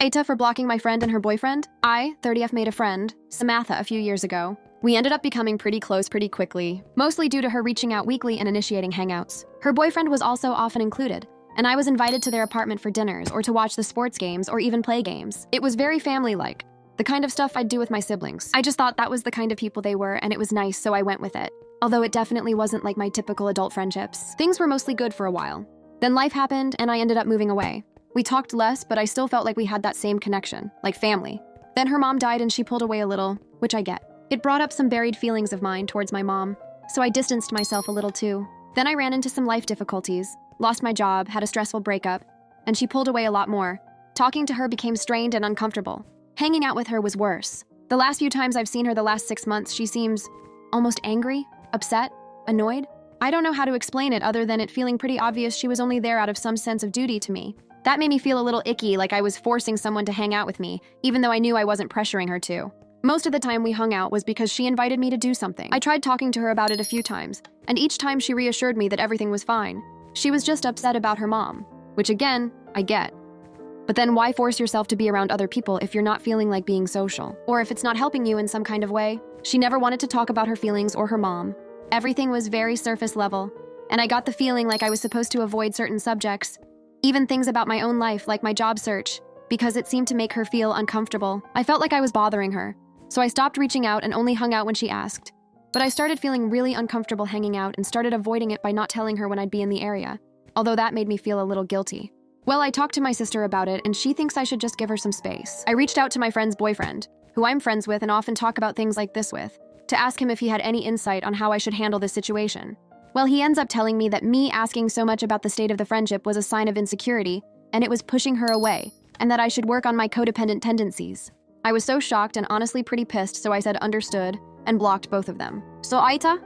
Aita for blocking my friend and her boyfriend. I, 30F, made a friend, Samantha, a few years ago. We ended up becoming pretty close pretty quickly, mostly due to her reaching out weekly and initiating hangouts. Her boyfriend was also often included, and I was invited to their apartment for dinners or to watch the sports games or even play games. It was very family-like, the kind of stuff I'd do with my siblings. I just thought that was the kind of people they were and it was nice, so I went with it. Although it definitely wasn't like my typical adult friendships. Things were mostly good for a while. Then life happened and I ended up moving away. We talked less, but I still felt like we had that same connection, like family. Then her mom died and she pulled away a little, which I get. It brought up some buried feelings of mine towards my mom, so I distanced myself a little too. Then I ran into some life difficulties, lost my job, had a stressful breakup, and she pulled away a lot more. Talking to her became strained and uncomfortable. Hanging out with her was worse. The last few times I've seen her the last 6 months, she seems almost angry, upset, annoyed. I don't know how to explain it other than it feeling pretty obvious she was only there out of some sense of duty to me. That made me feel a little icky, like I was forcing someone to hang out with me, even though I knew I wasn't pressuring her to. Most of the time we hung out was because she invited me to do something. I tried talking to her about it a few times, and each time she reassured me that everything was fine. She was just upset about her mom, which again, I get. But then why force yourself to be around other people if you're not feeling like being social? Or if it's not helping you in some kind of way? She never wanted to talk about her feelings or her mom. Everything was very surface level, and I got the feeling like I was supposed to avoid certain subjects, even things about my own life like my job search, because it seemed to make her feel uncomfortable. I felt like I was bothering her, so I stopped reaching out and only hung out when she asked. But I started feeling really uncomfortable hanging out and started avoiding it by not telling her when I'd be in the area, although that made me feel a little guilty. Well, I talked to my sister about it and she thinks I should just give her some space. I reached out to my friend's boyfriend, who I'm friends with and often talk about things like this with, to ask him if he had any insight on how I should handle this situation. Well, he ends up telling me that me asking so much about the state of the friendship was a sign of insecurity and it was pushing her away, and that I should work on my codependent tendencies. I was so shocked and honestly pretty pissed, so I said understood and blocked both of them. So Aita,